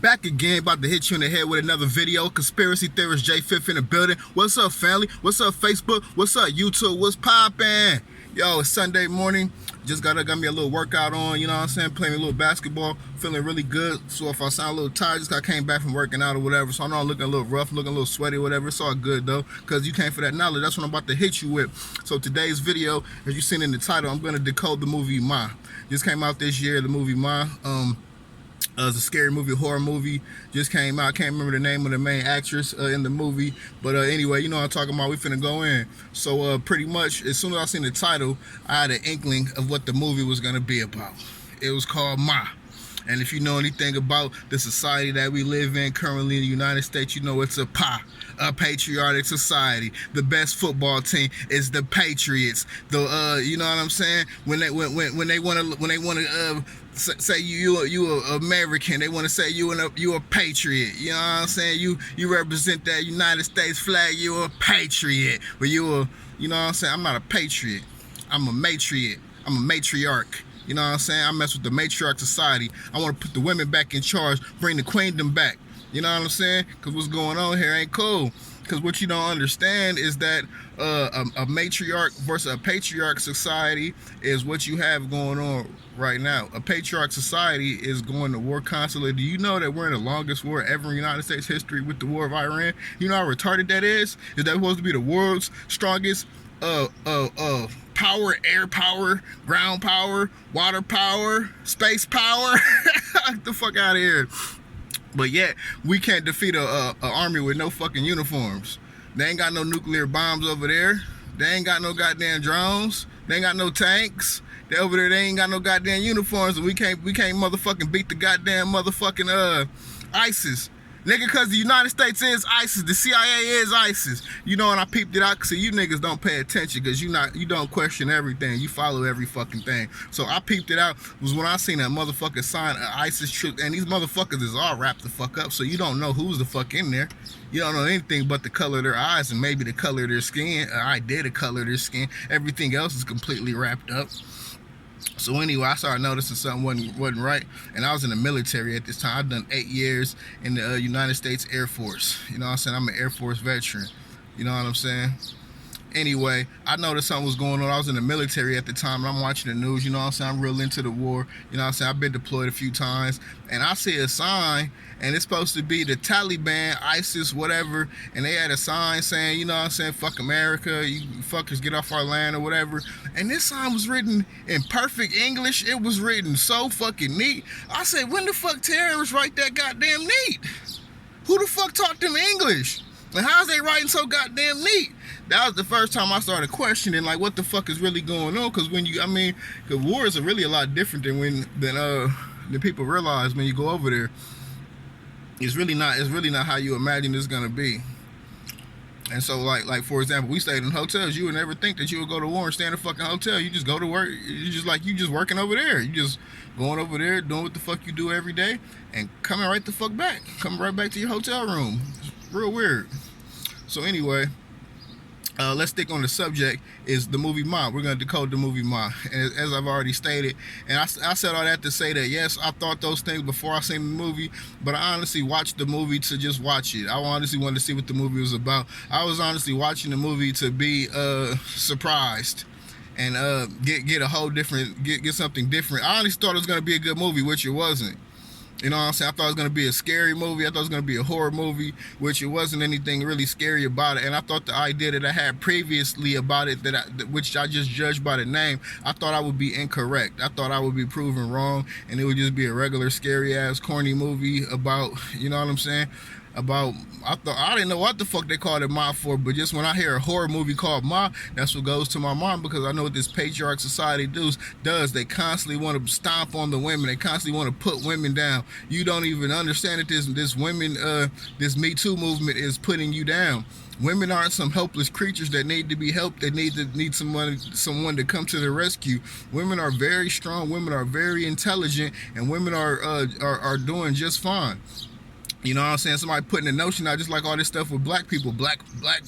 back again, about to hit you in the head with another video. Conspiracy theorist J Fifth in the building. What's up, family? What's up, Facebook? What's up, YouTube? What's poppin'? Yo, it's Sunday morning. Just got me a little workout on, you know what I'm saying? Playing a little basketball, feeling really good. So if I sound a little tired, just got came back from working out or whatever. So I know I'm looking a little rough, looking a little sweaty or whatever. It's all good though, because you came for that knowledge. That's what I'm about to hit you with. So today's video, as you seen in the title, I'm gonna decode the movie Ma. Just came out this year, the movie Ma. It's a scary movie, horror movie, just came out. I can't remember the name of the main actress in the movie, but anyway, you know what I'm talking about. We finna go in. So pretty much, as soon as I seen the title, I had an inkling of what the movie was gonna be about. It was called Ma. And if you know anything about the society that we live in currently in the United States, you know it's a patriotic society. The best football team is the Patriots. You know what I'm saying? When they wanna say you American, they want to say you a patriot. You know what I'm saying? You represent that United States flag. You a patriot, but you know what I'm saying? I'm not a patriot. I'm a matriot. I'm a matriarch. You know what I'm saying? I mess with the matriarch society. I want to put the women back in charge, bring the queendom back. You know what I'm saying? Because what's going on here ain't cool. Because what you don't understand is that a matriarch versus a patriarch society is what you have going on right now. A patriarch society is going to war constantly. Do you know that we're in the longest war ever in United States history with the war of Iran? You know how retarded that is? Is that supposed to be the world's strongest power, air power, ground power, water power, space power? Get the fuck out of here. But yet, we can't defeat a army with no fucking uniforms. They ain't got no nuclear bombs over there. They ain't got no goddamn drones. They ain't got no tanks. They over there, they ain't got no goddamn uniforms, and we can't motherfucking beat the goddamn motherfucking ISIS. Nigga, cause the United States is ISIS, the CIA is ISIS. You know, and I peeped it out, so you niggas don't pay attention, cause you don't question everything, you follow every fucking thing. So I peeped it out, was when I seen that motherfucker sign an ISIS trip, and these motherfuckers is all wrapped the fuck up, so you don't know who's the fuck in there. You don't know anything but the color of their eyes and maybe the color of their skin, the color of their skin. Everything else is completely wrapped up. So anyway, I started noticing something wasn't right, and I was in the military at this time. I've done 8 years in the United States Air Force. You know what I'm saying? I'm an Air Force veteran. You know what I'm saying? Anyway, I noticed something was going on. I was in the military at the time, and I'm watching the news. You know what I'm saying? I'm real into the war. You know what I'm saying? I've been deployed a few times, and I see a sign, and it's supposed to be the Taliban, ISIS, whatever, and they had a sign saying, you know what I'm saying, fuck America, you fuckers get off our land or whatever. And this sign was written in perfect English. It was written so fucking neat. I said, when the fuck terrorists write that goddamn neat? Who the fuck taught them English? And how's they writing so goddamn neat? That was the first time I started questioning, like, what the fuck is really going on? Because when because wars are really a lot different than people realize when you go over there. It's really not how you imagine it's gonna be. And so, like for example, we stayed in hotels. You would never think that you would go to war and stay in a fucking hotel. You just go to work. You just working over there. You just going over there, doing what the fuck you do every day, and coming right the fuck back. Coming right back to your hotel room. It's real weird. So anyway, let's stick on the subject, is the movie Ma. We're going to decode the movie Ma. And as I've already stated, and I said all that to say that, yes, I thought those things before I seen the movie, but I honestly watched the movie to just watch it. I honestly wanted to see what the movie was about. I was honestly watching the movie to be surprised and get a whole different, get something different. I honestly thought it was going to be a good movie, which it wasn't. You know what I'm saying? I thought it was going to be a scary movie. I thought it was going to be a horror movie, which it wasn't anything really scary about it. And I thought the idea that I had previously about it, which I just judged by the name, I thought I would be incorrect. I thought I would be proven wrong, and it would just be a regular scary-ass, corny movie about, you know what I'm saying? I didn't know what the fuck they called it Ma for, but just when I hear a horror movie called Ma, that's what goes to my mind, because I know what this patriarch society does. They constantly want to stomp on the women. They constantly want to put women down. You don't even understand that this Me Too movement is putting you down. Women aren't some helpless creatures that need to be helped, that need someone to come to their rescue. Women are very strong, women are very intelligent, and women are doing just fine. You know what I'm saying? Somebody putting the notion out, just like all this stuff with black people. Black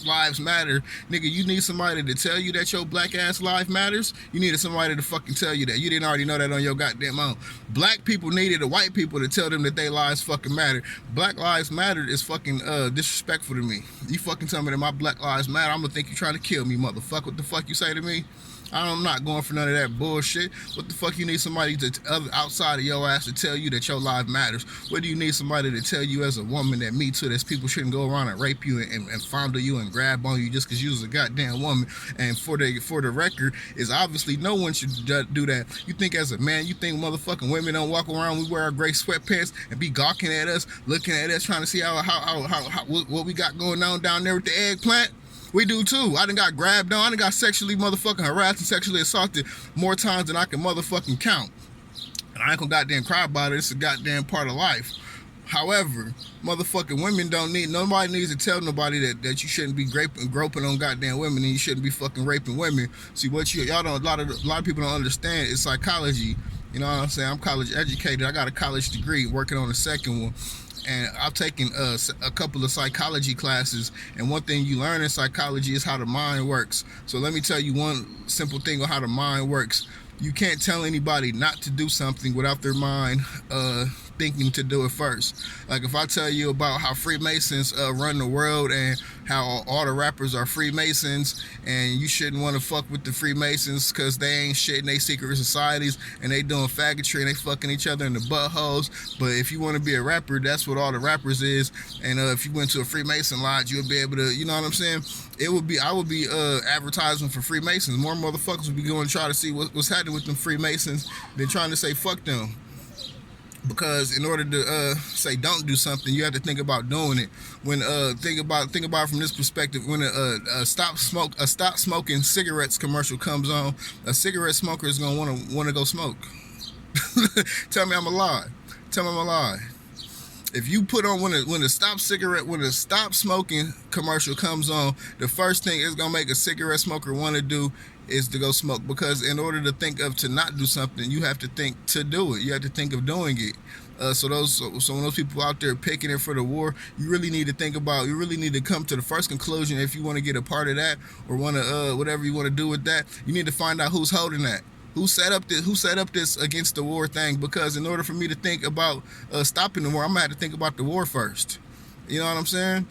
lives matter. Nigga, you need somebody to tell you that your black ass life matters. You needed somebody to fucking tell you that. You didn't already know that on your goddamn own. Black people needed the white people to tell them that their lives fucking matter. Black lives matter is fucking disrespectful to me. You fucking tell me that my black lives matter, I'm gonna think you trying to kill me, motherfucker. What the fuck you say to me? I'm not going for none of that bullshit. What the fuck you need somebody to outside of your ass to tell you that your life matters? What do you need somebody to tell you as a woman that me too, that people shouldn't go around and rape you and fondle you and grab on you just because you was a goddamn woman? And for the record, is obviously no one should do that. You think as a man, you think motherfucking women don't walk around, we wear our gray sweatpants and be gawking at us, looking at us, trying to see what we got going on down there with the eggplant? We do too. I done got grabbed on. I done got sexually motherfucking harassed and sexually assaulted more times than I can motherfucking count. And I ain't gonna goddamn cry about it. It's a goddamn part of life. However, motherfucking women nobody needs to tell nobody that you shouldn't be groping on goddamn women and you shouldn't be fucking raping women. See, what y'all don't, a lot of people don't understand is psychology. You know what I'm saying? I'm college educated. I got a college degree, working on a second one. And I've taken a couple of psychology classes, and one thing you learn in psychology is how the mind works. So let me tell you one simple thing on how the mind works. You can't tell anybody not to do something without their mind thinking to do it first. Like if I tell you about how Freemasons run the world and how all the rappers are Freemasons and you shouldn't want to fuck with the Freemasons because they ain't shit in they secret societies and they doing faggotry and they fucking each other in the buttholes. But if you want to be a rapper, that's what all the rappers is. And if you went to a Freemason lodge, you'll be able to, you know what I'm saying? I would be advertising for Freemasons. More motherfuckers would be going to try to see what's happening with them Freemasons than trying to say fuck them. Because in order to say don't do something, you have to think about doing it. When think about it from this perspective. When a stop smoking cigarettes commercial comes on, a cigarette smoker is gonna want to go smoke. Tell me I'm a lie. Tell me I'm a lie. If you put on when a stop smoking commercial comes on, the first thing it's gonna make a cigarette smoker want to do is to go smoke, because in order to think of to not do something, you have to think to do it. You have to think of doing it. So when those people out there picking it for the war, you really need to come to the first conclusion. If you want to get a part of that or want to whatever you want to do with that, you need to find out who's holding that. Who set up this against the war thing? Because in order for me to think about stopping the war, I'm gonna have to think about the war first. You know what I'm saying?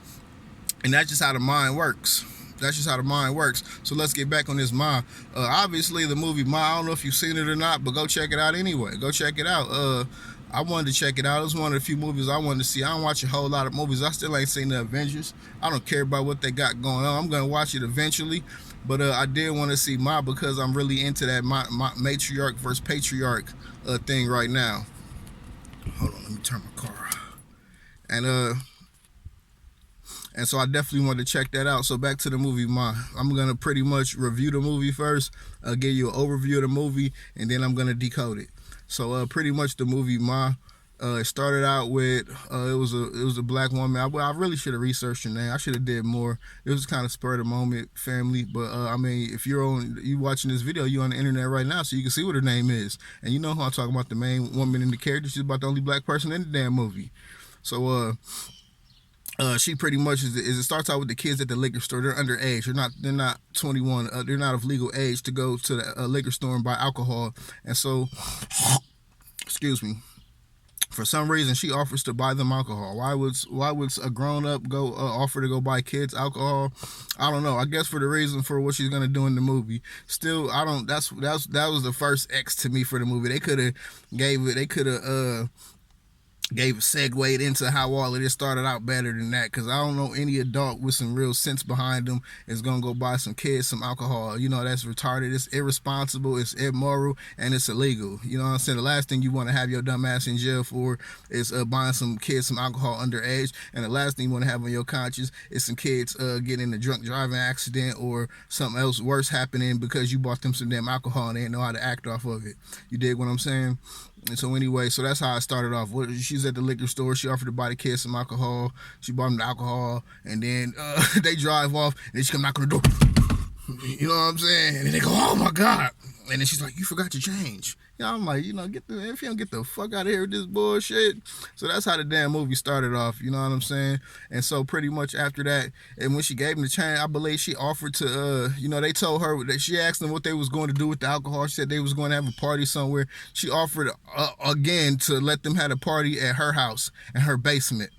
And that's just how the mind works. So let's get back on this Ma. Obviously, the movie Ma, I don't know if you've seen it or not, but go check it out anyway. Go check it out. I wanted to check it out. It was one of the few movies I wanted to see. I don't watch a whole lot of movies. I still ain't seen the Avengers. I don't care about what they got going on. I'm going to watch it eventually. But I did want to see Ma because I'm really into that matriarch versus patriarch thing right now. Hold on, let me turn my car off. And so I definitely wanted to check that out. So back to the movie Ma. I'm going to pretty much review the movie first, give you an overview of the movie, and then I'm going to decode it. So pretty much the movie Ma, it started out with, it was a black woman. I really should have researched her name. I should have did more. It was kind of spur of the moment family. But I mean, if you watching this video, you on the internet right now, so you can see what her name is. And you know who I'm talking about, the main woman in the character. She's about the only black person in the damn movie. So she pretty much it starts out with the kids at the liquor store. They're underage. They're not 21. They're not of legal age to go to the liquor store and buy alcohol. And so, excuse me. For some reason, she offers to buy them alcohol. Why would a grown up go offer to go buy kids alcohol? I don't know. I guess for the reason for what she's gonna do in the movie. Still, I don't. That was the first X to me for the movie. They could have segued into how all of this started out better than that, because I don't know any adult with some real sense behind them is gonna go buy some kids some alcohol. You know, that's retarded, it's irresponsible, it's immoral, and it's illegal. You know what I'm saying? The last thing you want to have your dumb ass in jail for is buying some kids some alcohol underage, and the last thing you want to have on your conscience is some kids getting in a drunk driving accident or something else worse happening because you bought them some damn alcohol and they didn't know how to act off of it. You dig what I'm saying? And so anyway, so that's how I started off. She's at the liquor store. She offered to buy the kids some alcohol. She bought them the alcohol, and then they drive off, and then she come knock on the door. You know what I'm saying? And they go, oh my God. And then she's like, you forgot to change. I'm like, if you don't get the fuck out of here with this bullshit. So that's how the damn movie started off, you know what I'm saying? And so pretty much after that, and when she gave him the change, I believe she offered to, they told her that she asked them what they was going to do with the alcohol. She said they was going to have a party somewhere. She offered again to let them have a party at her house, in her basement.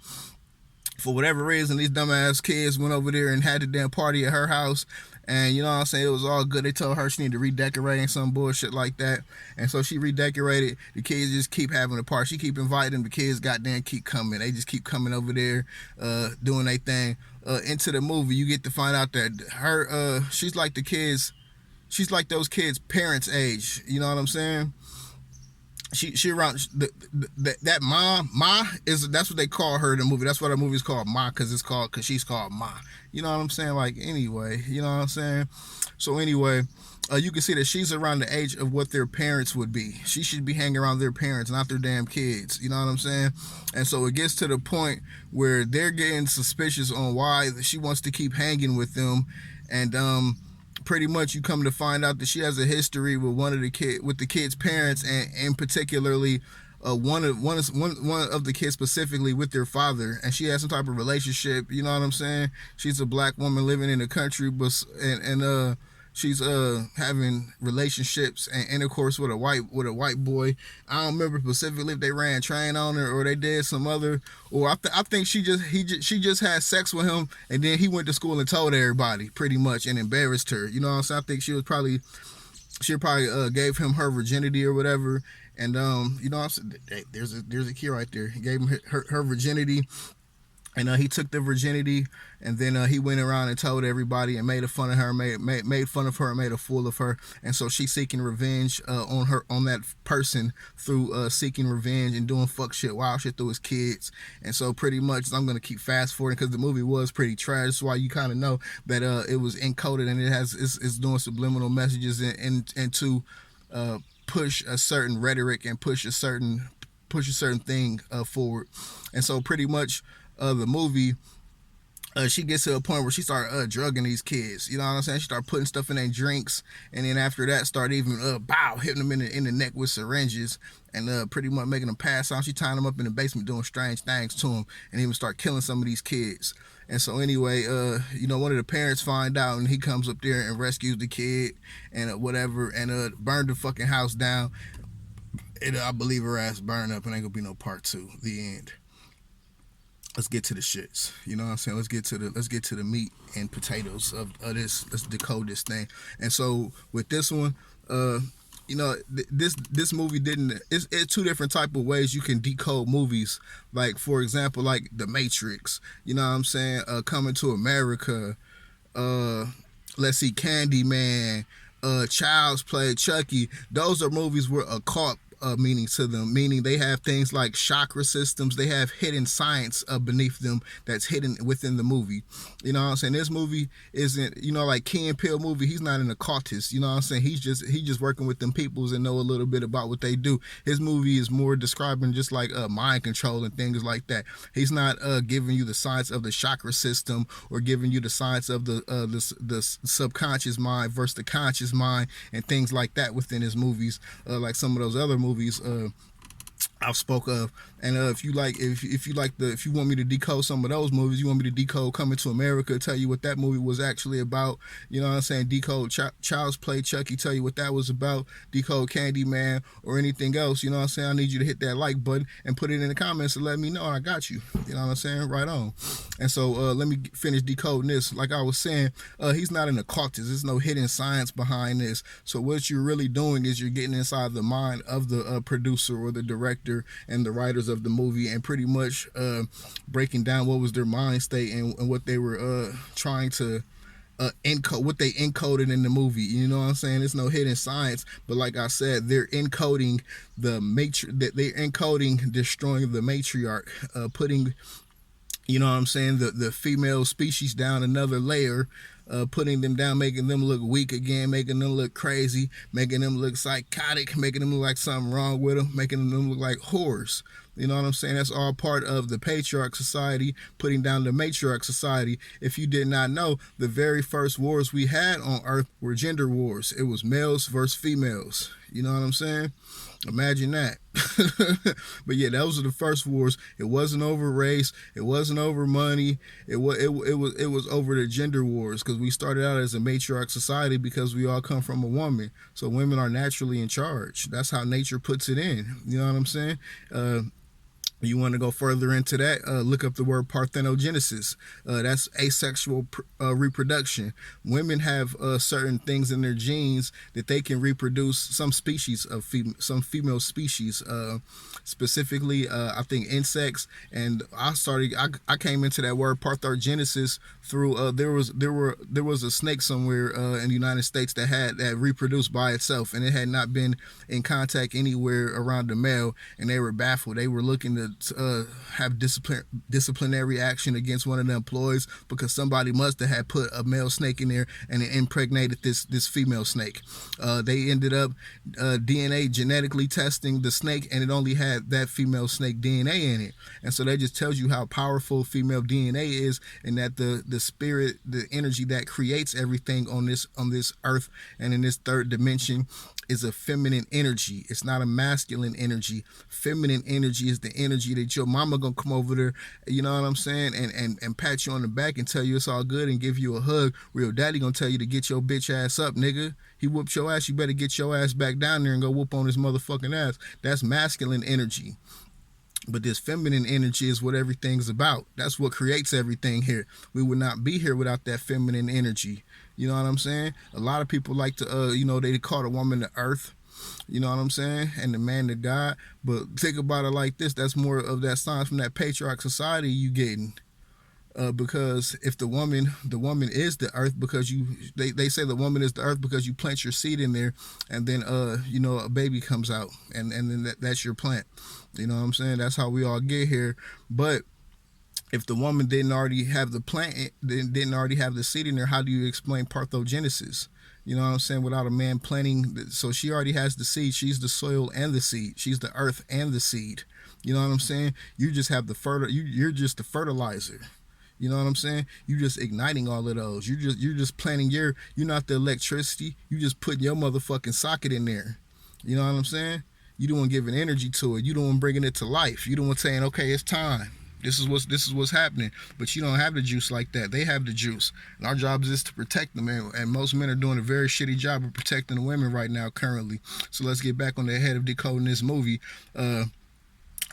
For whatever reason, these dumbass kids went over there and had the damn party at her house. And you know what I'm saying, it was all good. They told her she needed to redecorate and some bullshit like that. And so she redecorated. The kids just keep having a party. She keep inviting them. The kids goddamn keep coming. They just keep coming over there, doing their thing. Into the movie, you get to find out that her, she's like the kids, she's like those kids' parents' age. You know what I'm saying? She around that Ma is, that's what they call her in the movie. That's why the movie's called Ma, because she's called Ma. You know what I'm saying? Like, anyway, you know what I'm saying? So anyway, you can see that she's around the age of what their parents would be. She should be hanging around their parents, not their damn kids. You know what I'm saying? And so it gets to the point where they're getting suspicious on why she wants to keep hanging with them. And pretty much you come to find out that she has a history with one of the kid's parents, and particularly one of the kids specifically with their father, and she has some type of relationship. You know what I'm saying? She's a black woman living in the country, but she's having relationships and intercourse with a white boy. I don't remember specifically if they ran train on her or they did some other, or I think she just had sex with him, and then he went to school and told everybody pretty much and embarrassed her. You know what I'm saying? I think she probably gave him her virginity or whatever. And you know what I'm saying? Hey, there's a key right there. He gave him her virginity. And he took the virginity, and then he went around and told everybody and made fun of her, made fun of her, and made a fool of her. And so she's seeking revenge on that person through seeking revenge and doing wild shit through his kids. And so pretty much, I'm gonna keep fast forwarding because the movie was pretty trash. That's why you kind of know that it was encoded, and it's doing subliminal messages and to push a certain rhetoric and push a certain thing forward. And so pretty much. The movie, she gets to a point where she started drugging these kids. You know what I'm saying? She started putting stuff in their drinks, and then after that, started even hitting them in the neck with syringes, and pretty much making them pass out. She tying them up in the basement, doing strange things to them, and even start killing some of these kids. And so anyway, one of the parents find out, and he comes up there and rescues the kid and whatever, and burned the fucking house down. And I believe her ass burned up, and ain't gonna be no part 2. The end. Let's get to the shits. You know what I'm saying? Let's get to the meat and potatoes of this. Let's decode this thing. And so with this one, this movie didn't. It's 2 different type of ways you can decode movies. Like for example, like The Matrix. You know what I'm saying? Coming to America. Let's see, Candyman. Child's Play, Chucky. Those are movies with occult meaning to them, meaning they have things like chakra systems. They have hidden science beneath them that's hidden within the movie. You know what I'm saying? This movie isn't, like Key and Peele movie. He's not an occultist. You know what I'm saying? He's just working with them peoples and know a little bit about what they do. His movie is more describing just like mind control and things like that. He's not giving you the science of the chakra system or giving you the science of the subconscious mind versus the conscious mind and things like that within his movies, like some of those other movies I've spoke of. And if you want me to decode some of those movies, you want me to decode Coming to America, tell you what that movie was actually about. You know what I'm saying? Decode Child's Play, Chucky, tell you what that was about. Decode Candyman or anything else. You know what I'm saying? I need you to hit that like button and put it in the comments and let me know I got you. You know what I'm saying? Right on. And so let me finish decoding this. Like I was saying, he's not an occultist. There's no hidden science behind this. So what you're really doing is you're getting inside the mind of the producer or the director and the writers of the movie, and pretty much breaking down what was their mind state and what they were trying to encode, what they encoded in the movie. You know what I'm saying? There's no hidden science, but like I said, they're encoding they're encoding destroying the matriarch, putting, you know what I'm saying, the female species down another layer, putting them down, making them look weak again, making them look crazy, making them look psychotic, making them look like something wrong with them, making them look like whores. You know what I'm saying? That's all part of the patriarch society putting down the matriarch society. If you did not know, the very first wars we had on Earth were gender wars. It was males versus females. You know what I'm saying? Imagine that. But yeah, those were the first wars. It wasn't over race. It wasn't over money. It was over the gender wars, because we started out as a matriarch society because we all come from a woman. So women are naturally in charge. That's how nature puts it in. You know what I'm saying? You want to go further into that, look up the word parthenogenesis. That's asexual reproduction. Women have certain things in their genes that they can reproduce some species of some female species, specifically I think insects. And I came into that word parthenogenesis through there was a snake somewhere in the United States that reproduced by itself, and it had not been in contact anywhere around the male, and they were baffled. They were looking to have disciplinary action against one of the employees because somebody must have had put a male snake in there and it impregnated this female snake. They ended up DNA genetically testing the snake, and it only had that female snake DNA in it. And so that just tells you how powerful female DNA is, and that the spirit, the energy that creates everything on this earth and in this third dimension is a feminine energy. It's not a masculine energy. Feminine energy is the energy that your mama gonna come over there, you know what I'm saying, and pat you on the back and tell you it's all good and give you a hug. Real daddy gonna tell you to get your bitch ass up, nigga. He whooped your ass, you better get your ass back down there and go whoop on his motherfucking ass. That's masculine energy. But this feminine energy is what everything's about. That's what creates everything here. We would not be here without that feminine energy. You know what I'm saying? A lot of people like to, they call the woman the earth. You know what I'm saying? And the man the God. But think about it like this. That's more of that sign from that patriarch society you getting. Because if the woman is the earth, because they say the woman is the earth because you plant your seed in there, and then a baby comes out, and then that's your plant. You know what I'm saying? That's how we all get here. But if the woman didn't already have the plant, didn't already have the seed in there, how do you explain parthenogenesis? You know what I'm saying? Without a man planting, so she already has the seed. She's the soil and the seed. She's the earth and the seed. You know what I'm saying? You just have you're just the fertilizer. You know what I'm saying? You're just igniting all of those. You're just planting you're not the electricity. You just putting your motherfucking socket in there. You know what I'm saying? You don't want giving energy to it. You don't want bringing it to life. You don't want saying, okay, it's time. This is what's happening. But you don't have the juice like that. They have the juice. And our job is to protect them. And most men are doing a very shitty job of protecting the women right now currently. So let's get back on the head of decoding this movie.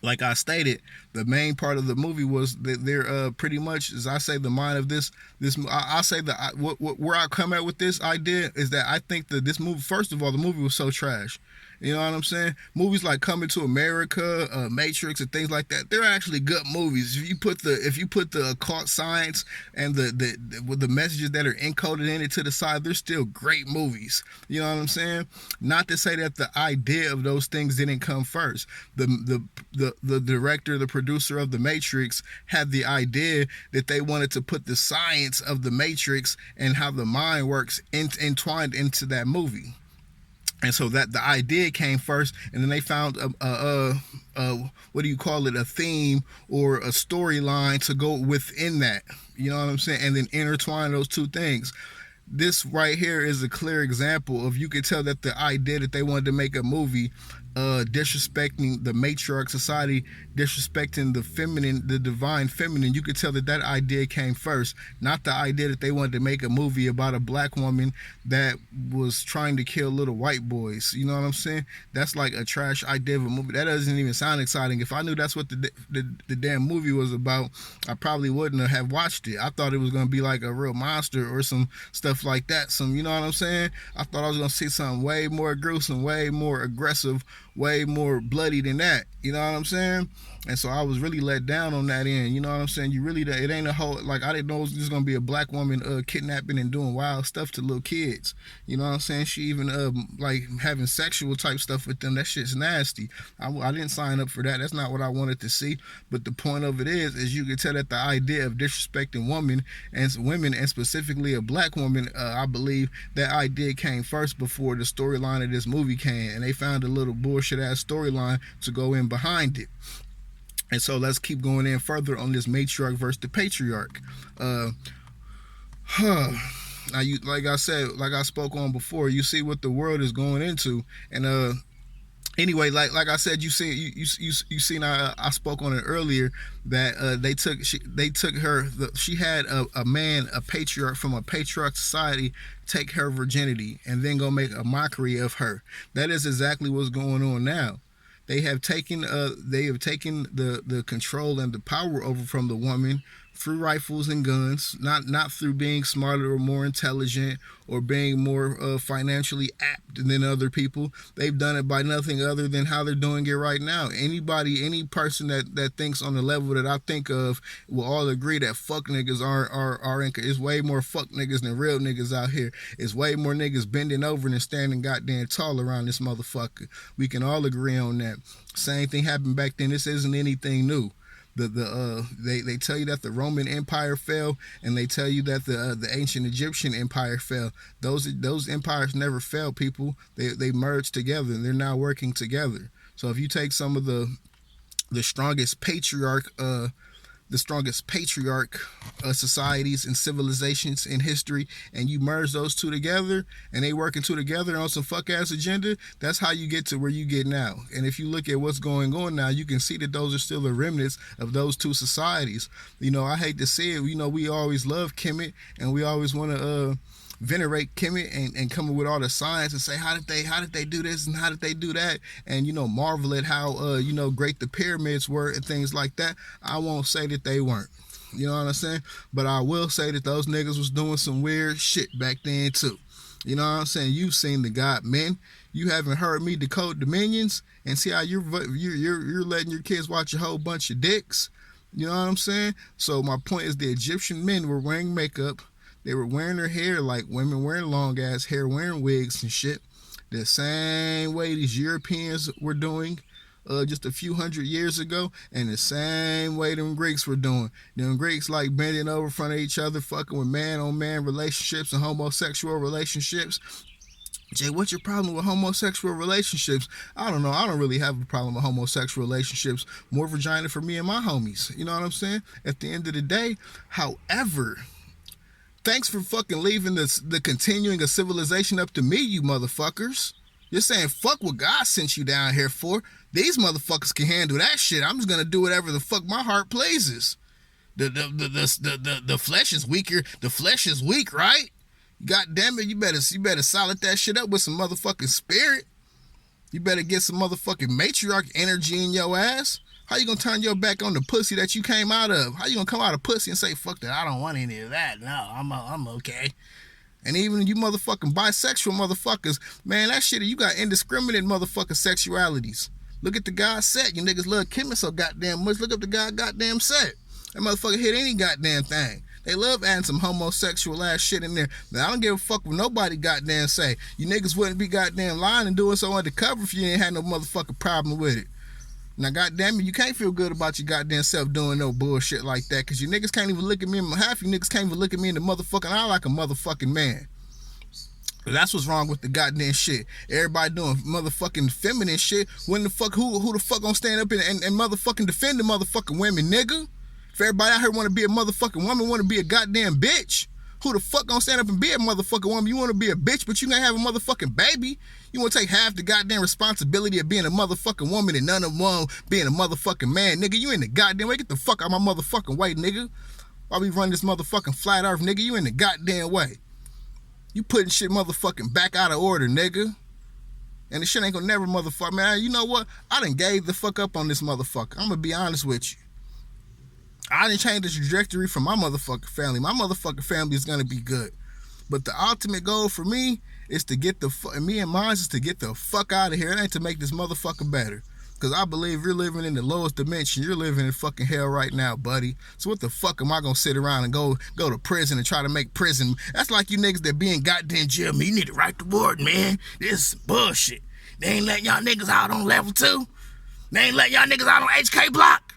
Like I stated, the main part of the movie was that they're pretty much, as I say, the mind of this. I say that where I come at with this idea is that I think that this movie, first of all, the movie was so trash. You know what I'm saying? Movies like Coming to America, Matrix, and things like that, they're actually good movies. If you put the occult science and the messages that are encoded in it to the side, they're still great movies. You know what I'm saying? Not to say that the idea of those things didn't come first. The director, the producer of The Matrix had the idea that they wanted to put the science of the Matrix and how the mind works entwined into that movie. And so that the idea came first, and then they found a theme or a storyline to go within that. You know what I'm saying? And then intertwine those two things. This right here is a clear example of, you could tell that the idea that they wanted to make a movie disrespecting the matriarch society, disrespecting the divine feminine. You could tell that idea came first, not the idea that they wanted to make a movie about a black woman that was trying to kill little white boys. You know what I'm saying? That's like a trash idea of a movie. That doesn't even sound exciting. If I knew that's what the damn movie was about, I probably wouldn't have watched it. I thought it was going to be like a real monster or some stuff like that. You know what I'm saying? I thought I was going to see something way more gruesome, way more aggressive, way more bloody than that. You know what I'm saying? And so I was really let down on that end. You know what I'm saying? It ain't a whole, like, I didn't know it was just gonna be a black woman kidnapping and doing wild stuff to little kids. You know what I'm saying? She even like having sexual type stuff with them. That shit's nasty. I didn't sign up for that. That's not what I wanted to see. But the point of it is you can tell that the idea of disrespecting women and specifically a black woman, I believe that idea came first before the storyline of this movie came, and they found a little bullshit ass storyline to go in behind it. And so let's keep going in further on this matriarch versus the patriarch. Now, you, like I said, like I spoke on before, you see what the world is going into, and anyway, like I said, you seen I spoke on it earlier that they took her. She had a man, a patriarch from a patriarch society, take her virginity and then go make a mockery of her. That is exactly what's going on now. They have taken the control and the power over from the woman through rifles and guns, not through being smarter or more intelligent or being more financially apt than other people. They've done it by nothing other than how they're doing it right now. Any person that thinks on the level that I think of will all agree that fuck niggas are it's way more fuck niggas than real niggas out here. It's way more niggas bending over than standing goddamn tall around this motherfucker. We can all agree on that. Same thing happened back then. This isn't anything new. They tell you that the Roman Empire fell, and they tell you that the ancient Egyptian Empire fell. Those empires never fell, people. They merged together, and they're now working together. So if you take some of the strongest patriarch societies and civilizations in history, and you merge those two together, and they working two together on some fuck ass agenda, that's how you get to where you get now. And if you look at what's going on now, you can see that those are still the remnants of those two societies. You know, I hate to say it, you know, we always love Kemet, and we always want to venerate Kemet and come up with all the science and say how did they do this and how did they do that, and you know, marvel at how you know, great the pyramids were and things like that. I won't say that they weren't, you know what I'm saying, but I will say that those niggas was doing some weird shit back then too. You know what I'm saying? You've seen the God men. You haven't heard me decode dominions and see how you're letting your kids watch a whole bunch of dicks. You know what I'm saying? So my point is, the Egyptian men were wearing makeup. They were wearing their hair like women wearing long ass hair, wearing wigs and shit. The same way these Europeans were doing just a few hundred years ago, and the same way them Greeks were doing. Them Greeks like bending over in front of each other, fucking with man-on-man relationships and homosexual relationships. Jay, what's your problem with homosexual relationships? I don't know. I don't really have a problem with homosexual relationships. More vagina for me and my homies. You know what I'm saying? At the end of the day, however, thanks for fucking leaving the continuing of civilization up to me, you motherfuckers. You're saying fuck what God sent you down here for. These motherfuckers can handle that shit. I'm just gonna do whatever the fuck my heart pleases. The flesh is weaker. The flesh is weak, right? God damn it, you better solid that shit up with some motherfucking spirit. You better get some motherfucking matriarch energy in your ass. How you gonna turn your back on the pussy that you came out of? How you gonna come out of pussy and say, fuck that, I don't want any of that. No, I'm okay. And even you motherfucking bisexual motherfuckers, man, that shit, you got indiscriminate motherfucking sexualities. Look at the guy set. You niggas love Kimmy so goddamn much. Look up the guy goddamn set. That motherfucker hit any goddamn thing. They love adding some homosexual ass shit in there. Now, I don't give a fuck what nobody goddamn say. You niggas wouldn't be goddamn lying and doing so undercover if you ain't had no motherfucking problem with it. Now, goddamn it, you can't feel good about your goddamn self doing no bullshit like that, because you niggas can't even look at me, half you niggas can't even look at me in the motherfucking eye like a motherfucking man. That's what's wrong with the goddamn shit. Everybody doing motherfucking feminine shit. When the fuck, who the fuck gonna stand up and motherfucking defend the motherfucking women, nigga? If everybody out here wanna be a motherfucking woman, wanna be a goddamn bitch, who the fuck gonna stand up and be a motherfucking woman? You wanna be a bitch, but you gonna have a motherfucking baby? You wanna take half the goddamn responsibility of being a motherfucking woman and none of one being a motherfucking man, nigga? You in the goddamn way. Get the fuck out of my motherfucking way, nigga. While we run this motherfucking flat earth, nigga, you in the goddamn way. You putting shit motherfucking back out of order, nigga. And the shit ain't gonna never motherfucker, man. You know what? I done gave the fuck up on this motherfucker. I'm gonna be honest with you. I didn't change the trajectory for my motherfucking family. My motherfucking family is gonna be good. But the ultimate goal for me is to get me and mine is to get the fuck out of here. It ain't to make this motherfucker better. Because I believe you're living in the lowest dimension. You're living in fucking hell right now, buddy. So what the fuck am I gonna sit around and go to prison and try to make prison? That's like you niggas that be in goddamn jail. You need to write the warden, man. This is bullshit. They ain't letting y'all niggas out on level 2. They ain't letting y'all niggas out on HK block.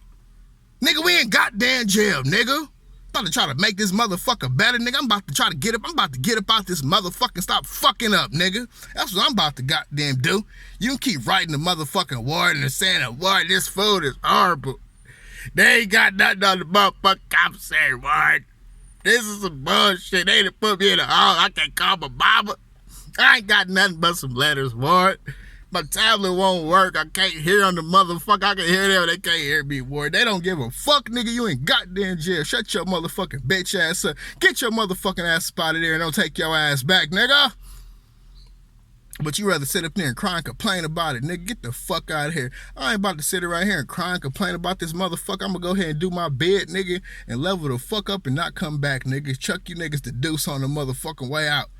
Nigga, we in goddamn jail, nigga. I'm about to try to make this motherfucker better, nigga. I'm about to try to get up. I'm about to get up out this motherfucking stop fucking up, nigga. That's what I'm about to goddamn do. You can keep writing the motherfucking warden and saying that, this food is horrible. They ain't got nothing on the motherfucking commissary, boy. This is some bullshit. They done put me in the hall. I can't call my mama. I ain't got nothing but some letters, boy. My tablet won't work. I can't hear on the motherfucker. I can hear them. They can't hear me, boy. They don't give a fuck, nigga. You ain't goddamn jail. Shut your motherfucking bitch ass up. Get your motherfucking ass up out of there and don't take your ass back, nigga. But you rather sit up there and cry and complain about it, nigga. Get the fuck out of here. I ain't about to sit right here and cry and complain about this motherfucker. I'm gonna go ahead and do my bid, nigga, and level the fuck up and not come back, nigga. Chuck you niggas the deuce on the motherfucking way out.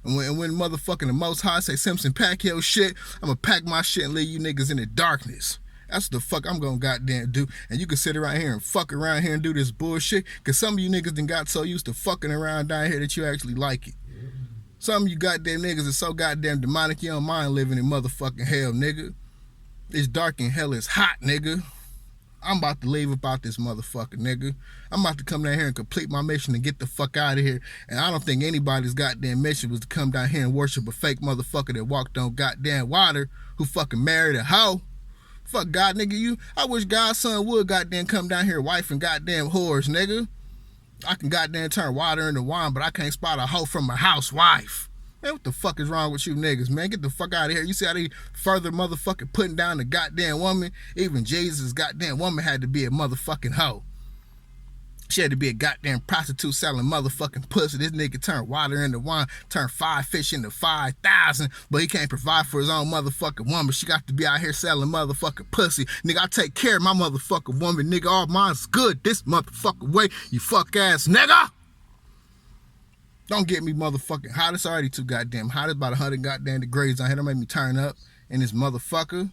And when motherfucking the Most High say Simpson pack your shit, I'm gonna pack my shit and leave you niggas in the darkness. That's the fuck I'm gonna goddamn do. And you can sit around here and fuck around here and do this bullshit, cause some of you niggas done got so used to fucking around down here that you actually like it. Some of you goddamn niggas are so goddamn demonic you don't mind living in motherfucking hell, nigga. It's dark and hell is hot, nigga. I'm about to leave about this motherfucker, nigga. I'm about to come down here and complete my mission and get the fuck out of here. And I don't think anybody's goddamn mission was to come down here and worship a fake motherfucker that walked on goddamn water, who fucking married a hoe. Fuck God, nigga, I wish God's son would goddamn come down here wife and goddamn whores, nigga. I can goddamn turn water into wine, but I can't spot a hoe from a housewife. Man, what the fuck is wrong with you niggas, man? Get the fuck out of here. You see how they further motherfucking putting down the goddamn woman? Even Jesus' goddamn woman had to be a motherfucking hoe. She had to be a goddamn prostitute selling motherfucking pussy. This nigga turned water into wine, turned 5 fish into 5,000, but he can't provide for his own motherfucking woman. She got to be out here selling motherfucking pussy. Nigga, I take care of my motherfucking woman, nigga. All mine's good this motherfucking way, you fuck ass nigga. Don't get me motherfucking hot. It's already too goddamn hot. It's about 100 goddamn degrees out here. Don't make me turn up in this motherfucker.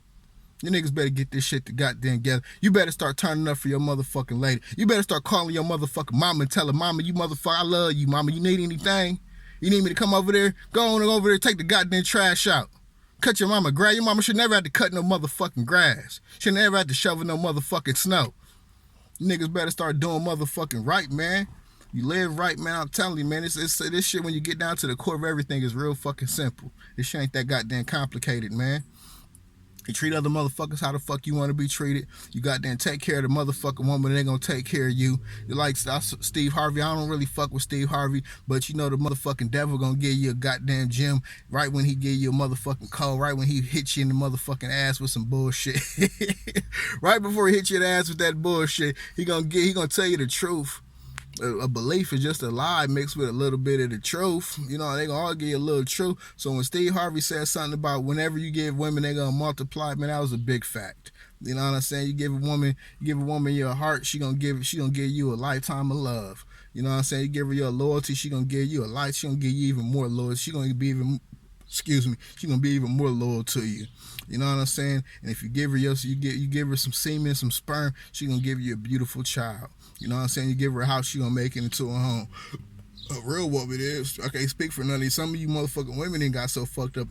You niggas better get this shit to goddamn together. You better start turning up for your motherfucking lady. You better start calling your motherfucking mama and tell her, mama, you motherfucker, I love you, mama. You need anything? You need me to come over there? Go on over there, take the goddamn trash out. Cut your mama grass. Your mama should never have to cut no motherfucking grass. Should never have to shovel no motherfucking snow. You niggas better start doing motherfucking right, man. You live right, man. I'm telling you, man. This shit, when you get down to the core of everything, is real fucking simple. This shit ain't that goddamn complicated, man. You treat other motherfuckers how the fuck you want to be treated. You goddamn take care of the motherfucking woman, and they gonna take care of you. You like Steve Harvey. I don't really fuck with Steve Harvey, but you know the motherfucking devil gonna give you a goddamn gem right when he give you a motherfucking call, right when he hits you in the motherfucking ass with some bullshit. Right before he hits you in the ass with that bullshit, he gonna tell you the truth. A belief is just a lie mixed with a little bit of the truth. You know, they gonna all give you a little truth. So when Steve Harvey said something about whenever you give women, they gonna multiply, man, that was a big fact. You know what I'm saying? You give a woman your heart, she gonna give you a lifetime of love. You know what I'm saying? You give her your loyalty, she gonna give you a life. She gonna give you even more loyalty. She gonna be even more loyal to you. You know what I'm saying? And if you give her you give her some semen, some sperm, she gonna give you a beautiful child. You know what I'm saying? You give her a house, she gonna make it into a home. A real woman is. I can't speak for none of these. Some of you motherfucking women ain't got so fucked up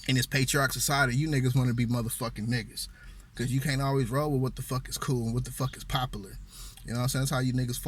in this patriarch society. You niggas want to be motherfucking niggas, cause you can't always roll with what the fuck is cool and what the fuck is popular. You know what I'm saying? That's how you niggas